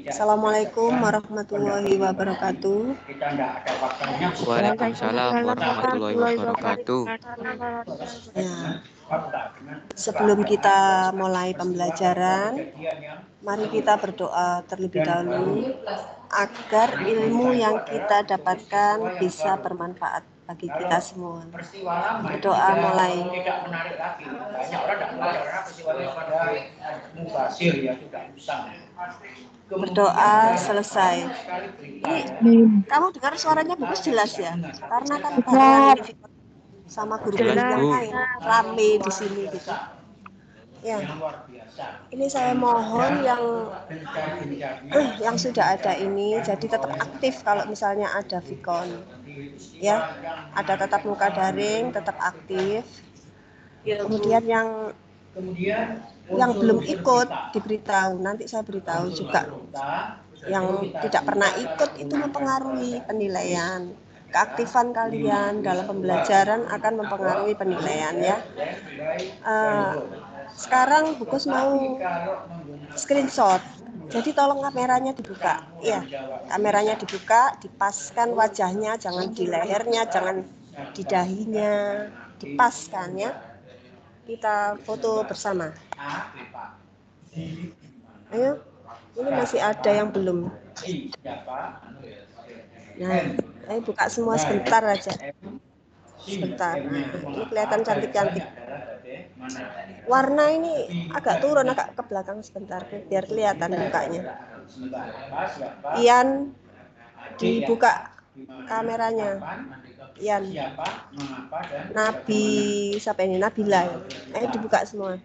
Assalamualaikum warahmatullahi wabarakatuh. Waalaikumsalam warahmatullahi wabarakatuh. Ya, sebelum kita mulai pembelajaran, mari kita berdoa terlebih dahulu agar ilmu yang kita dapatkan bisa bermanfaat bagi kita semua. Berdoa mulai. Berdoa selesai. Ini kamu dengar suaranya bagus jelas ya? Karena kan barengan ini sama guru-guru yang lain rame di sini gitu. Ya, ini saya mohon yang sudah ada ini jadi tetap aktif kalau misalnya ada Vicon. Ya, ada tatap muka daring tetap aktif. Kemudian yang belum ikut diberitahu, nanti saya beritahu juga. Yang tidak pernah ikut itu mempengaruhi penilaian. Keaktifan kalian dalam pembelajaran akan mempengaruhi penilaian ya. Sekarang Bukus mau screenshot. Jadi tolong kameranya dibuka. Ya, kameranya dibuka, dipaskan wajahnya, jangan di lehernya, jangan di dahinya, dipaskan ya. Kita foto bersama. Ayo, ini masih ada yang belum. Nah, ayo buka semua sebentar aja. Sebentar. Nah, ini kelihatan cantik-cantik. Warna ini agak turun, agak ke belakang sebentar biar kelihatan mukanya. Ian, dibuka kameranya. Ian. Nabi, siapa ini? Nabila. Ayo dibuka semua.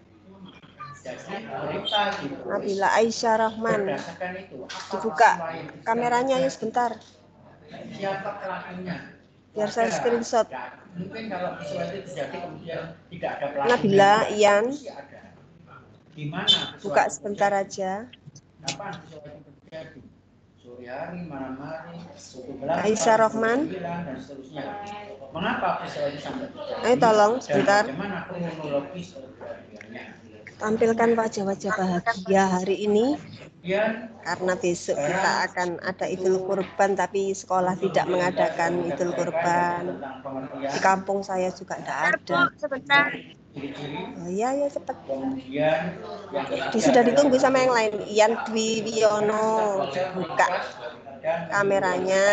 Nabila Aisyah Rahman, dibuka kameranya ya sebentar. Biar saya screenshot. Nabila, Ian, buka sebentar aja. Aisyah Rahman, ayo tolong sebentar. Tampilkan wajah-wajah bahagia hari ini karena besok kita akan ada Idul Kurban, tapi sekolah tidak mengadakan Idul Kurban. Di kampung saya juga tidak ada. Oh iya ya cepat. Sudah ditunggu sama yang lain. Ian Dwi Wiono dibuka kameranya.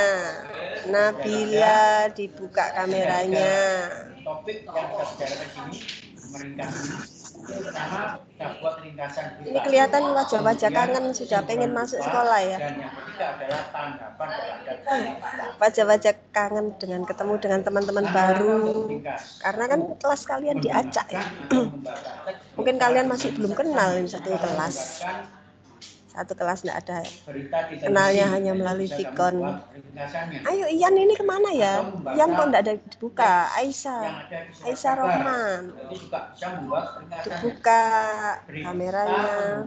Nabila dibuka kameranya. Topik yang kita bicarakan sini ini kelihatan wajah-wajah kangen sudah pengen masuk sekolah ya. Wajah-wajah kangen dengan ketemu dengan teman-teman baru. Karena kan kelas kalian diacak ya. Mungkin kalian masih belum kenal satu kelas. Satu kelas tidak ada kenalnya hanya melalui Vicon. Ayo Ian ini kemana ya? Ian kok tidak ada dibuka? Aisyah Rohman dibuka kameranya.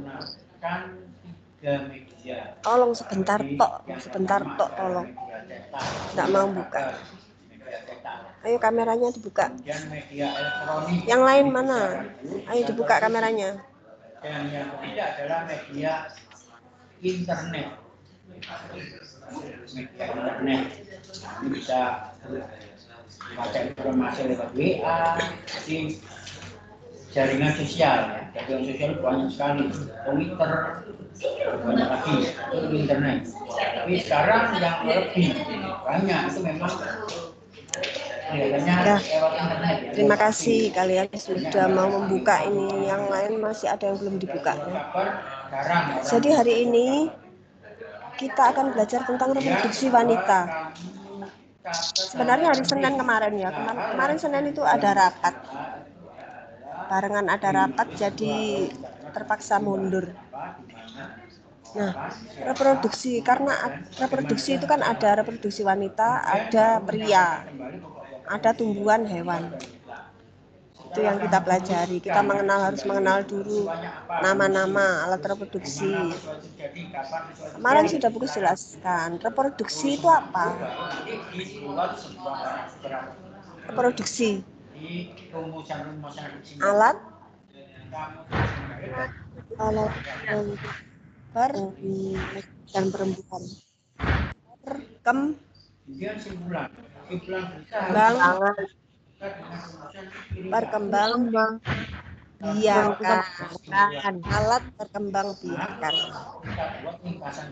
Tolong sebentar tok tolong. Tidak mau buka. Ayo kameranya dibuka. Yang lain mana? Ayo dibuka kameranya. Dan yang ketiga adalah media internet. Media internet ini bisa baca informasi lewat WA, di jaringan sosial ya. Jaringan sosial banyak sekali, Twitter banyak lagi, itu internet. Tapi sekarang yang lebih banyak itu memang ya. Terima kasih kalian sudah mau membuka ini. Yang lain masih ada yang belum dibuka. Jadi hari ini kita akan belajar tentang reproduksi wanita. Sebenarnya hari Senin kemarin ya. Kemarin Senin itu ada rapat. Barengan ada rapat jadi terpaksa mundur. Nah, reproduksi karena reproduksi itu kan ada reproduksi wanita, ada pria, ada tumbuhan hewan. Itu yang kita pelajari. Kita harus mengenal dulu nama-nama alat reproduksi. Kemarin sudah Bukus jelaskan. Reproduksi itu apa? Reproduksi alat dan perempuan. Perkembangan biakan, alat perkembangbiakan.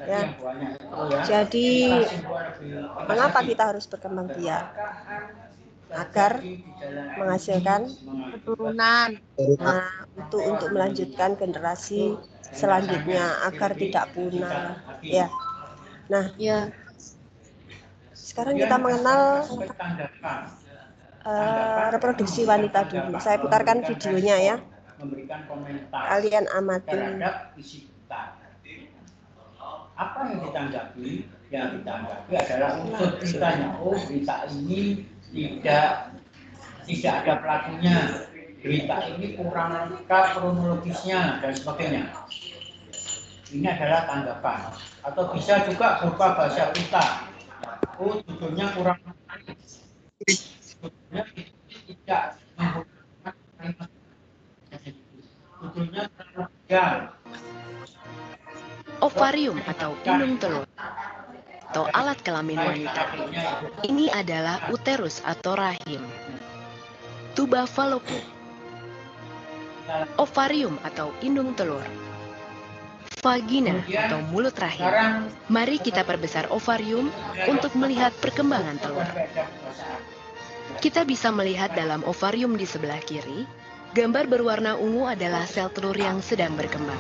Ya. Jadi mengapa kita harus berkembang biak? Agar menghasilkan keturunan. Nah, untuk melanjutkan generasi selanjutnya agar tidak punah. Ya. Nah, Ya. sekarang kita mengenal reproduksi wanita dulu. Saya putarkan videonya ya. Kalian amati. Apa yang ditanggapi? Yang ditanggapi adalah unsur beritanya. Oh, berita ini tidak ada pelakunya. Berita ini kurang lengkap kronologisnya dan sebagainya. Ini adalah tanggapan. Atau bisa juga berupa bahasa berita. Oh, judulnya kurang menarik. Judulnya tidak menggunakan kalimat. Judulnya terlalu panjang. Ovarium atau indung telur atau alat kelamin wanita. Ini adalah uterus atau rahim. Tuba fallopi. Ovarium atau indung telur. Vagina atau mulut rahim. Mari kita perbesar ovarium untuk melihat perkembangan telur. Kita bisa melihat dalam ovarium di sebelah kiri, gambar berwarna ungu adalah sel telur yang sedang berkembang.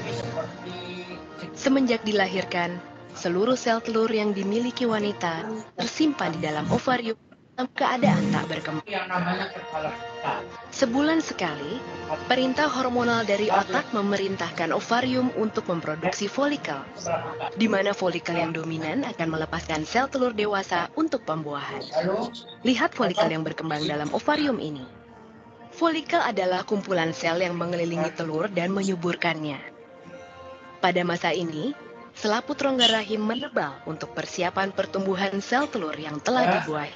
Semenjak dilahirkan, seluruh sel telur yang dimiliki wanita tersimpan di dalam ovarium dalam keadaan tak berkembang. Sebulan sekali, perintah hormonal dari otak memerintahkan ovarium untuk memproduksi folikel, di mana folikel yang dominan akan melepaskan sel telur dewasa untuk pembuahan. Lihat folikel yang berkembang dalam ovarium ini. Folikel adalah kumpulan sel yang mengelilingi telur dan menyuburkannya. Pada masa ini, selaput rongga rahim menebal untuk persiapan pertumbuhan sel telur yang telah dibuahi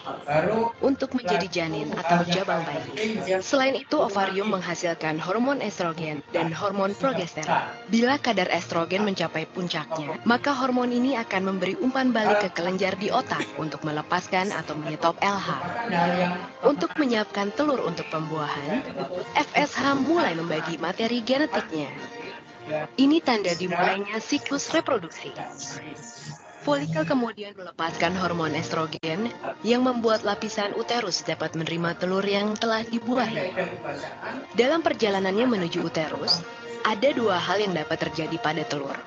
untuk menjadi janin atau jabang bayi. Selain itu, ovarium menghasilkan hormon estrogen dan hormon progesteron. Bila kadar estrogen mencapai puncaknya, maka hormon ini akan memberi umpan balik ke kelenjar di otak untuk melepaskan atau menyetop LH. Untuk menyiapkan telur untuk pembuahan, FSH mulai membagi materi genetiknya. Ini tanda dimulainya siklus reproduksi. Folikel kemudian melepaskan hormon estrogen yang membuat lapisan uterus dapat menerima telur yang telah dibuahi. Dalam perjalanannya menuju uterus, ada dua hal yang dapat terjadi pada telur.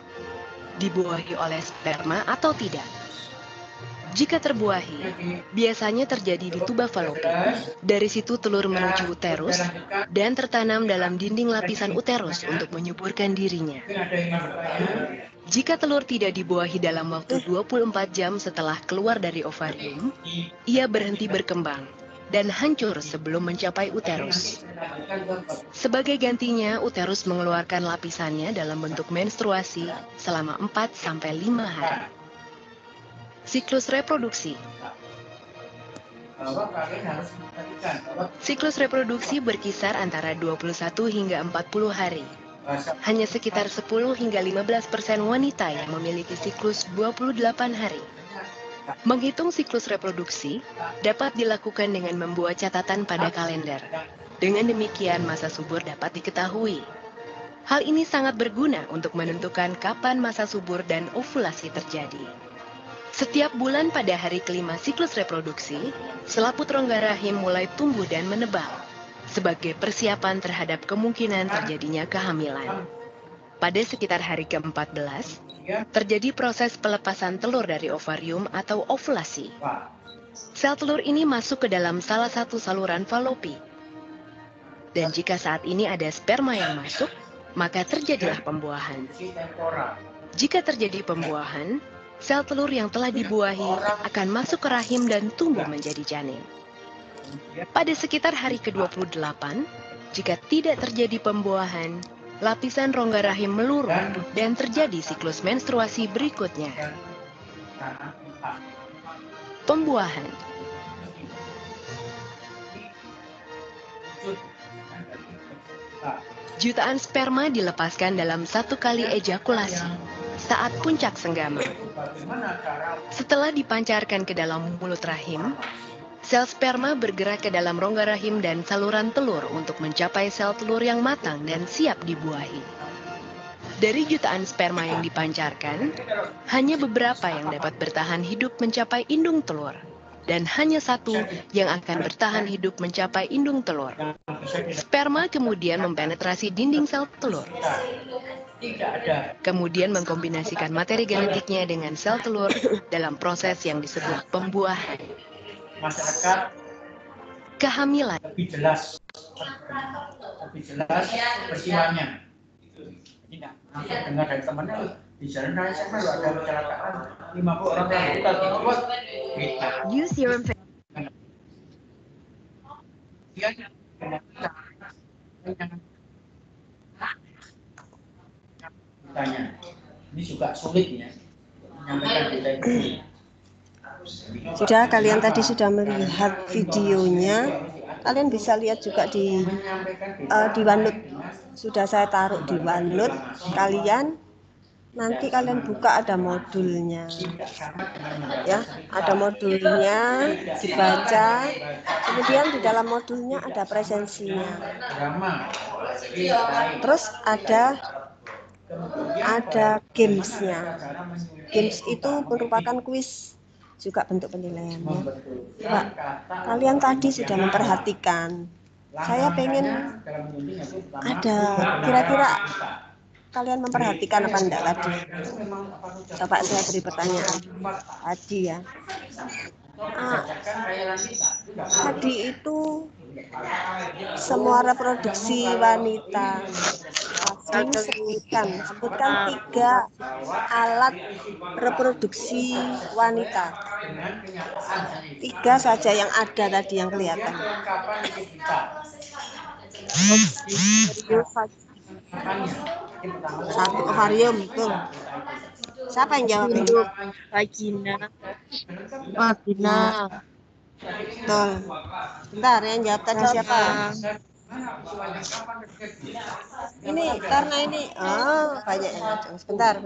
Dibuahi oleh sperma atau tidak. Jika terbuahi, biasanya terjadi di tuba fallopi. Dari situ telur menuju uterus dan tertanam dalam dinding lapisan uterus untuk menyuburkan dirinya. Jika telur tidak dibuahi dalam waktu 24 jam setelah keluar dari ovarium, ia berhenti berkembang dan hancur sebelum mencapai uterus. Sebagai gantinya, uterus mengeluarkan lapisannya dalam bentuk menstruasi selama 4-5 hari. Siklus reproduksi. Siklus reproduksi berkisar antara 21 hingga 40 hari. Hanya sekitar 10 hingga 15% wanita yang memiliki siklus 28 hari. Menghitung siklus reproduksi dapat dilakukan dengan membuat catatan pada kalender. Dengan demikian, masa subur dapat diketahui. Hal ini sangat berguna untuk menentukan kapan masa subur dan ovulasi terjadi. Setiap bulan pada hari kelima siklus reproduksi, selaput rongga rahim mulai tumbuh dan menebal, sebagai persiapan terhadap kemungkinan terjadinya kehamilan. Pada sekitar hari ke-14, terjadi proses pelepasan telur dari ovarium atau ovulasi. Sel telur ini masuk ke dalam salah satu saluran fallopi. Dan jika saat ini ada sperma yang masuk, maka terjadilah pembuahan. Jika terjadi pembuahan, sel telur yang telah dibuahi akan masuk ke rahim dan tumbuh menjadi janin. Pada sekitar hari ke-28, jika tidak terjadi pembuahan, lapisan rongga rahim meluruh dan terjadi siklus menstruasi berikutnya. Pembuahan. Jutaan sperma dilepaskan dalam satu kali ejakulasi. saat puncak senggama. Setelah dipancarkan ke dalam mulut rahim, sel sperma bergerak ke dalam rongga rahim dan saluran telur untuk mencapai sel telur yang matang dan siap dibuahi. Dari jutaan sperma yang dipancarkan, hanya beberapa yang dapat bertahan hidup mencapai indung telur, dan hanya satu yang akan bertahan hidup mencapai indung telur. Sperma kemudian mempenetrasi dinding sel telur, kemudian mengkombinasikan materi genetiknya dengan sel telur dalam proses yang disebut pembuahan. Masyarakat Kehamilan. lebih jelas peristiwanya. Ini langsung dengar dari temannya di jalan raya sana ada kecelakaan 50 orang yang bukan dibuat. Use your Tanya, ini juga sulit ya menyampaikan berita itu. Sudah, kalian tadi sudah melihat videonya. Kalian bisa lihat juga di OneNote. Sudah saya taruh di OneNote. Kalian nanti kalian buka, ada modulnya. Ya, ada modulnya, dibaca. Kemudian di dalam modulnya ada presensinya. Terus ada gamesnya. Games itu merupakan kuis, juga bentuk penilaiannya. Pak, kalian tadi sudah memperhatikan. Saya pengen ada, kira-kira kalian memperhatikan apa enggak tadi? Coba saya beri pertanyaan tadi ya. Tadi itu semua reproduksi wanita. Sebutkan 3 alat reproduksi wanita. 3 saja yang ada tadi yang kelihatan. Satu ovarium, betul. Siapa yang jawab ini? Vagina. Betul. Bentar, yang jawab tadi siapa? Ini karena ini banyak yang ngacung. Sebentar.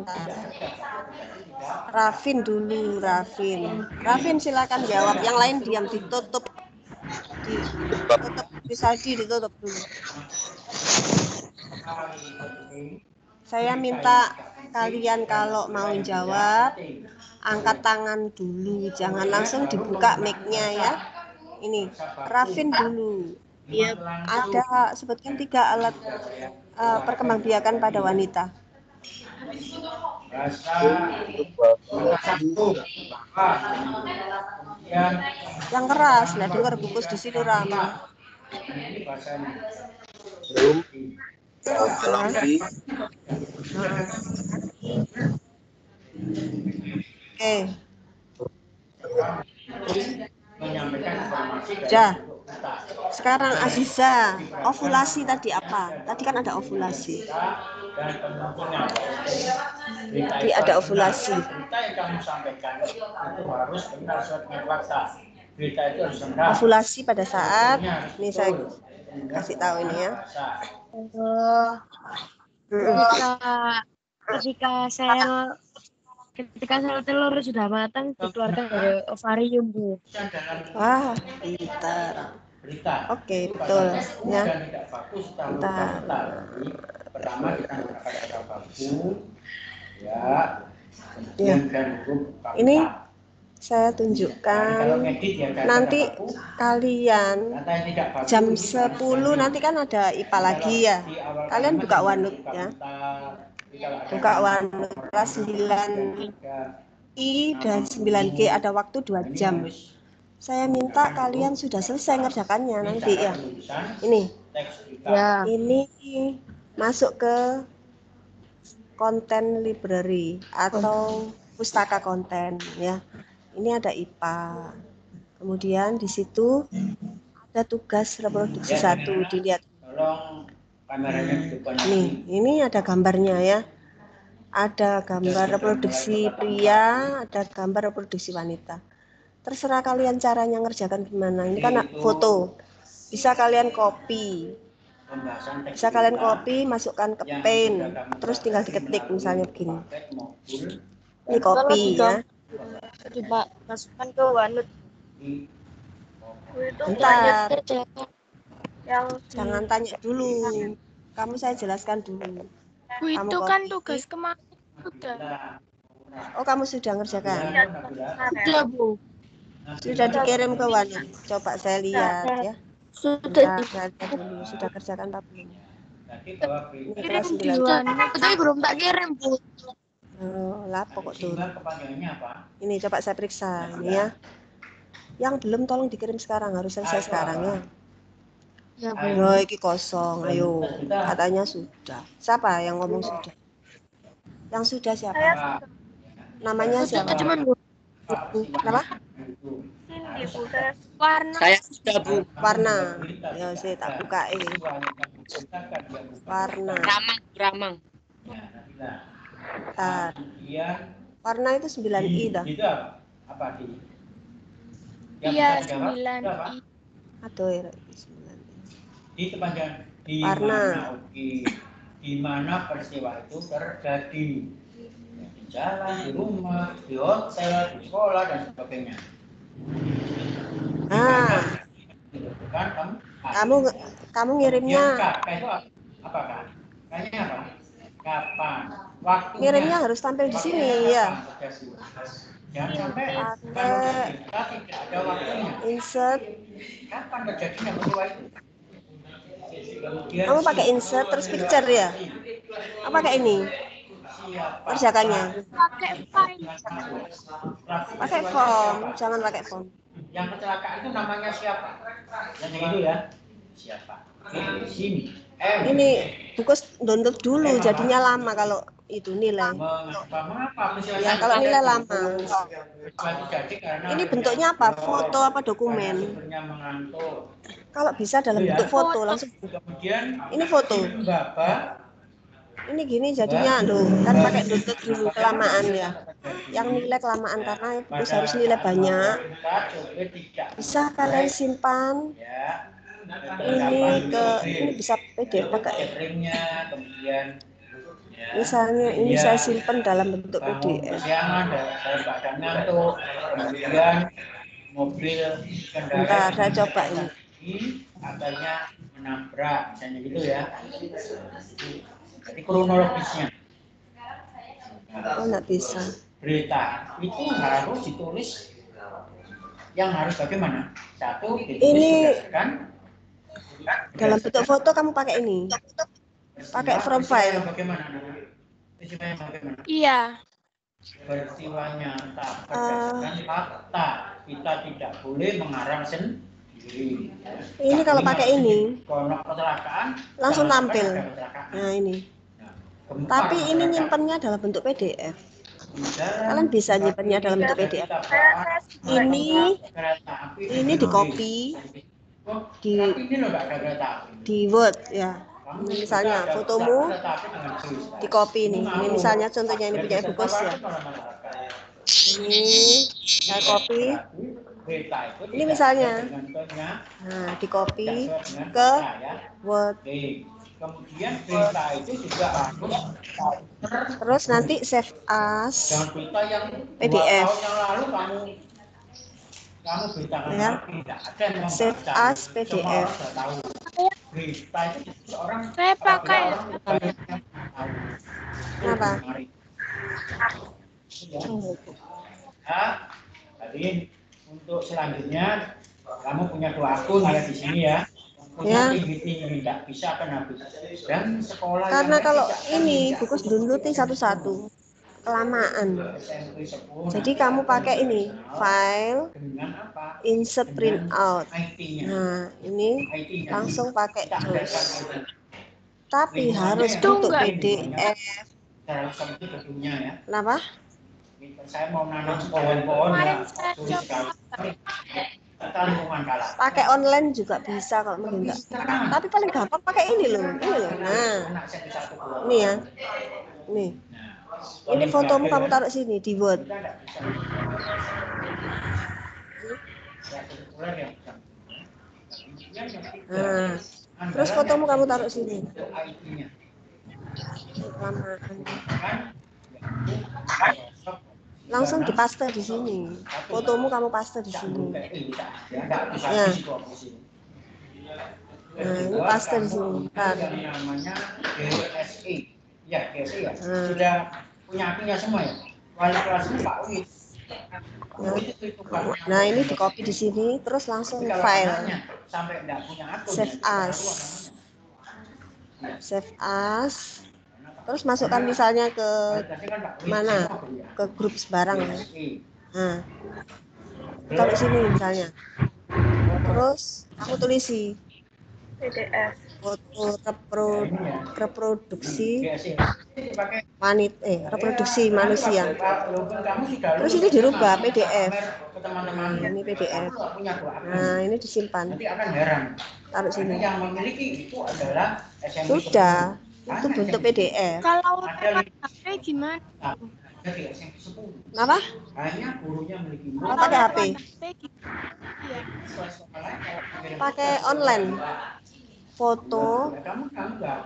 Rafin dulu, Rafin silakan jawab. Yang lain diam, ditutup. Bisa ditutup dulu. Saya minta kalian kalau mau jawab angkat tangan dulu, jangan langsung dibuka mic-nya ya. Ini Rafin dulu. Iya. Ada sebutkan 3 alat perkembangbiakan pada wanita. Yang keras, nggak dengar bukus di sini Rama. Oke. Ya. Sekarang Aziza, ovulasi tadi apa? Tadi kan ada ovulasi. Tadi ada ovulasi. Berita yang kamu sampaikan itu harus benar sesuai dengan fakta. Berita itu harus benar. Ovulasi pada saat, ini saya kasih tahu ini ya. Ketika sel telur sudah matang dikeluarkan dari ovarium, Bu. Wah, pintar. Oke, betul ya. Bentar. Pertama kita menggunakan kata baku, ya. Ini saya tunjukkan. Nanti kalian jam 10 nanti kan ada IPA lagi ya. Kalian buka OneNote ya. Buka OneNote kelas 9I dan 9G, ada waktu 2 jam. Saya minta kalian sudah selesai ngerjakannya nanti ya. Ini. Ya. Ini masuk ke konten library atau pustaka konten ya. Ini ada IPA. Kemudian di situ ada tugas reproduksi 1, dilihat. Nih, ini ada gambarnya ya. Ada gambar reproduksi pria, ada gambar reproduksi wanita. Terserah kalian caranya ngerjakan gimana. Ini kan foto. Bisa kalian copy. pembahasan teks Bisa kalian berita copy, masukkan ke yang pen, sudah kamu terus tinggal diketik melalui misalnya begini. paket mobil Ini copy ya. Coba masukkan ke OneNote. di Itu Bentar. aja yang Jangan tanya dulu. Kamu saya jelaskan dulu. Kamu itu kan copy. tugas kemarin udah. Oh, kamu sudah ngerjakan? Sudah, Bu. Sudah dikirim ke OneNote. Coba saya lihat ya. Sudah Bentar, saya lihat dulu. Sudah kerjakan apa belum? Jadi bahwa Ini berita kelas kirim di 9. OneNote. Tapi belum tak kirim, Bu. Oh, lapo kok tuh. sehingga kepanjangannya apa? Ini coba saya periksa ini ya. Yang belum tolong dikirim sekarang, harus selesai sekarang ya. Ya, Oh, iki kosong. Ayo. Katanya sudah. Siapa yang ngomong sudah? Yang sudah siapa? Apa? Namanya Sudah siapa? cuman Bu. Kenapa? Cindy, Bu. Warna. Saya sudah Bu. Warna. Ya, saya tak buka ini. Warna. Ramang. Bentar. Warna itu 9i dah. Itu apa di? Iya, 9i. Aduh, ya, 9i. Di kepanjangan di Warna. mana? Oke. Di mana peristiwa itu terjadi? Di jalan, di rumah, di hotel, di sekolah dan sebagainya. Ah, Kan kamu ngirimnya. itu apa kan? Kayaknya apa? Kapan? Waktunya. Ngirimnya harus tampil di sini ya. Jangan sampai kita tidak ada waktunya. Insert. Kapan terjadinya peristiwa itu? Kemudian Kamu pakai insert terus picture ya? Apa pakai ini? Kerjakannya. Pakai file. Pakai form, jangan pakai form. Yang kecelakaan itu namanya siapa? Yang itu ya. Siapa? Oke, di sini. Ini buku download dulu, jadinya lama kalau itu nilai. Mengapa? Ya, kalau nilai lama. Jadi karena Ini bentuknya apa? Foto apa dokumen? sumbernya mengantuk. Kalau bisa dalam bentuk foto langsung. Kemudian Ini foto. Bapak Ini gini jadinya, aduh, kan pakai download dulu kelamaan ya. Yang nilai kelamaan karena buku harus nilai banyak. Bisa kalian simpan. ya. Ini bisa PDF pakai. Cateringnya, kemudian Misalnya ini saya simpan dalam bentuk PDF. kesiangan dari badan ngantuk, kemudian mobil Bentar, saya coba ini. akhirnya menabrak, misalnya gitu ya. Jadi kronologisnya. Oh, nggak bisa. Berita itu harus ditulis yang harus bagaimana? Satu, ditulis Ini berdasarkan dalam bentuk foto kamu pakai ini. Pakai from file. Bagaimana? Peristiwanya bagaimana? Iya. Peristiwanya tak berdasarkan fakta. Kita tidak boleh mengarang sendiri. Ini kalau pakai ini Kalau kecelakaan langsung jangan tampil. sampai ada kecelakaan. Nah ini. Nah, gempa, Tapi ini kecelakaan. nyimpennya dalam bentuk PDF. Jalan, Kalian bisa nyimpennya dalam bentuk PDF. Ini di copy di ini loh nggak ada kereta api. di Word ya. Ini misalnya fotomu di copy ini. Ini misalnya contohnya ini punya Ibu Kos ya. Ini saya copy. Ini misalnya. Nah, di copy ke Word. Kemudian berita itu juga harus Terus nanti save as jangan berita yang PDF. 2 tahun yang lalu kamu beritakan Ya. tidak ada yang Save membaca. as PDF. Semua orang sudah tahu. Berita itu seorang Saya pakai. Kenapa? Ya, jadi untuk selanjutnya kamu punya 2 akun ya di sini ya. Ya. Tinggi tidak bisa akan habis. Dan sekolah Karena yang kalau tidak akan ini tidak buku downloading satu-satu kelamaan. Jadi kamu pakai ini file dengan apa? insert print out. IT-nya. Nah ini IT-nya. langsung pakai Tidak ada terus. IT. Tapi harus Itu bentuk enggak. PDF. Dalam seperti gedungnya ya. Kenapa? Saya mau nanam pohon-pohon ya. Kemarin saya Sulit coba. sekali. Kita lingkungan kalah. Pakai online juga bisa kalau mau enggak. Tapi paling gampang pakai ini loh. Ini loh. Nah, Anak saya di satu pulau. ini ya. Nih. Nah, Ini fotomu kamu taruh sini di Word. kita nggak bisa. Ya, sirkuler yang bisa. Kemudian yang ketiga, Nah, Terus fotomu kamu taruh sini. IP-nya. Kelamaan. Kan? Langsung dipaste di sini. Fotomu kamu paste di sini. Ya. Nah, ini paste di sini. Bentar. Yang namanya GSE. Ya, GSE ya. Hmm. Sudah punya apinya semua ya. Wali kelasnya Pak Wid. Nah, ini di copy di sini, terus langsung Tapi kalau file. anaknya sampai enggak punya akun, Save ya, as. baru namanya. Save as. Terus masukkan misalnya ke mana? Ke grup sebarang. Nah, taruh sini misalnya. Terus aku tulisi PDF. foto reproduksi Pakai reproduksi manusia. Terus ini dirubah PDF. Nah, ini PDF. Nah, ini disimpan. Nanti akan heran. Taruh sini. Yang memiliki itu adalah SMP. Sudah. Itu bentuk PDF. Kalau lewat HP gimana? Jadi SMP 10. Kenapa? Hanya gurunya memiliki Oh, pakai HP. Iya. Pakai online. Foto. Kamu enggak.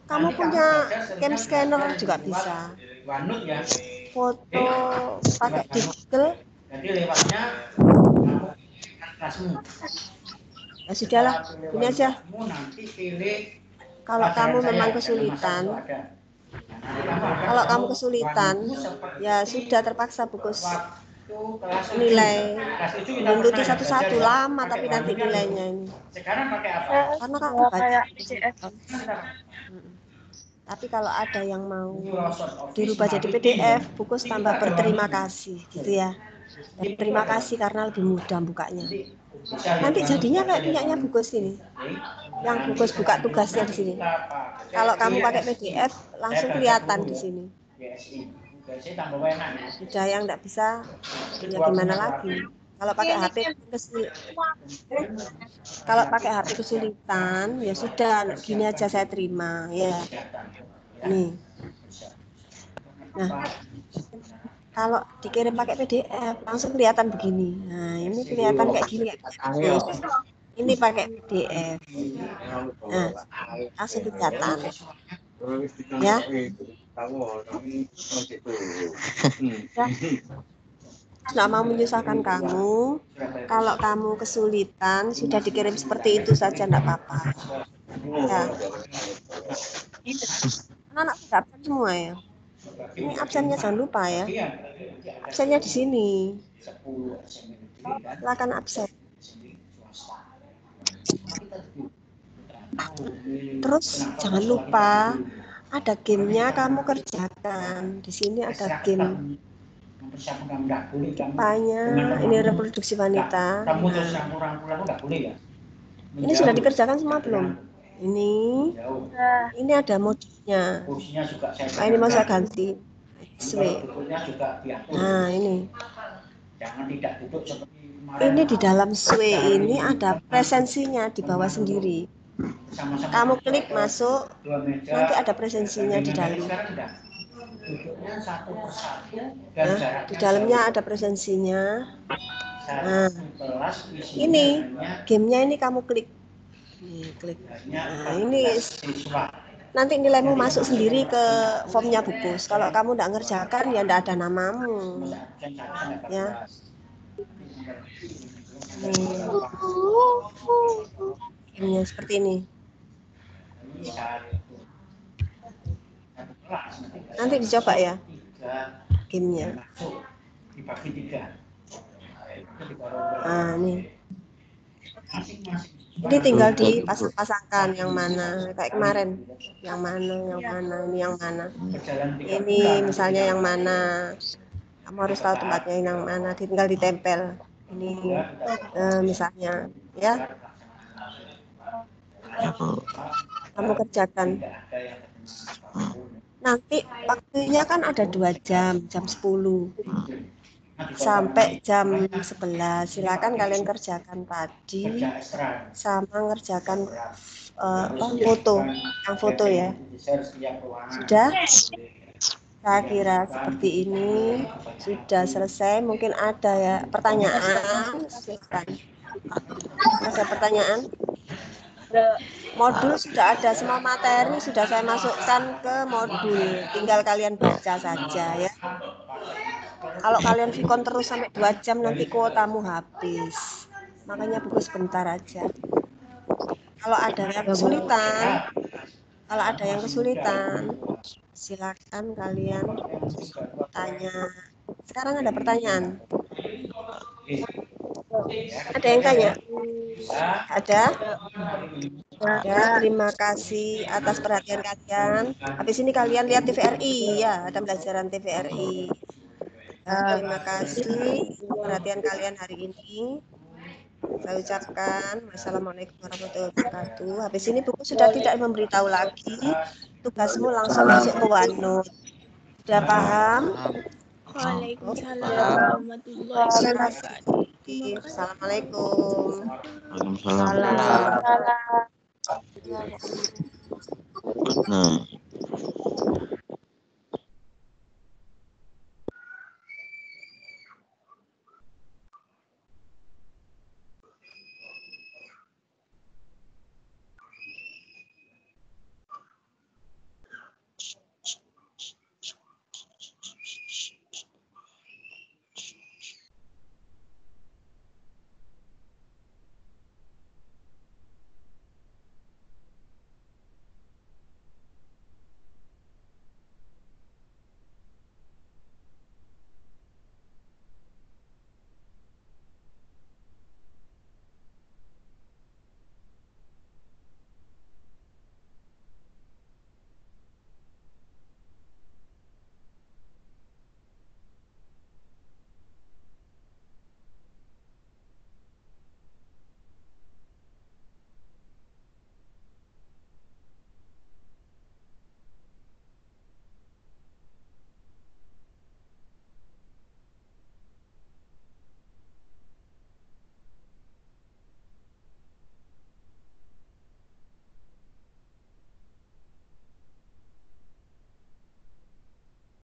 Kamu punya cam scanner juga bisa. Wanut ya. Foto pakai di Google. Jadi lewatnya kamu kelasmu. Ya sudahlah, ini aja. Kamu nanti pilih. Kalau kamu memang kesulitan, ya sudah terpaksa bukus nilai buntuti satu-satu lama, tapi nanti nilainya ini. Sekarang pakai apa? Karena kamu baca PDF. Tapi kalau ada yang mau dirubah jadi PDF, bukus tambah berterima kasih, gitu ya. Berterima kasih karena lebih mudah bukanya. Nanti jadinya kayak punyanya bukus ini. Yang bukus buka tugasnya di sini. Kalau kamu pakai PDF, langsung kelihatan di sini. Sudah yang tidak bisa, ya gimana lagi? Kalau pakai HP kesulitan, ya sudah gini aja saya terima, ya. Nih. Nah, kalau dikirim pakai PDF, langsung kelihatan begini. Nah, ini kelihatan kayak gini. Ini pakai PDF. Nah, langsung kelihatan. Ya. Nggak mau menyusahkan kamu. Kalau kamu kesulitan, sudah dikirim seperti itu saja, nggak apa-apa. Ya. Anak-anak sudah absen semua ya. Ini absennya jangan lupa ya. Absennya di sini. Silakan absen. Terus jangan lupa ada gamenya kamu kerjakan. Di sini ada game. Banyak. Ini reproduksi wanita. Ini sudah dikerjakan semua belum? Ini ada modusnya. Nah, ini mau saya ganti. Nah, ini. Ini di dalam SWE ini ada presensinya di bawah sendiri. Kamu klik masuk, nanti ada presensinya di dalam. Nah, di dalamnya ada presensinya. Nah, ini gamenya ini kamu klik. Nih, klik. Nah, ini nanti nilaimu masuk sendiri ke formnya bukus. Kalau kamu tidak ngerjakan, ya tidak ada namamu. Ya. Ini seperti ini. Nanti dicoba ya gamenya. Nah, ini tinggal dipasang-pasangkan yang mana kayak kemarin, yang mana, ini yang mana. Ini misalnya yang mana, kamu harus tahu tempatnya yang mana, tinggal ditempel. Ini misalnya, ya. Kamu kerjakan. Nanti waktunya kan ada 2 jam, jam 10 sampai jam 11. Silakan kalian kerjakan tadi sama ngerjakan foto, yang foto ya. Sudah? Saya kira seperti ini sudah selesai. Mungkin ada ya pertanyaan. Silakan. Ada pertanyaan? Modul sudah ada, semua materi sudah saya masukkan ke modul. Tinggal kalian baca saja ya. Kalau kalian vikon terus sampai 2 jam nanti kuotamu habis. Makanya buku sebentar aja. Kalau ada yang kesulitan, silakan kalian tanya. Sekarang ada pertanyaan. Ada yang tanya? Ada? Ya, terima kasih atas perhatian kalian. Habis ini kalian lihat TVRI ya, ada pelajaran TVRI. Ya, terima kasih perhatian kalian hari ini. Saya ucapkan wassalamualaikum warahmatullahi wabarakatuh. Habis ini buku sudah tidak memberitahu lagi. Tugasmu langsung masuk ke OneNote. Sudah paham? Waalaikumsalam warahmatullahi wabarakatuh. Assalamualaikum. Waalaikumsalam. Waalaikumsalam. Nah.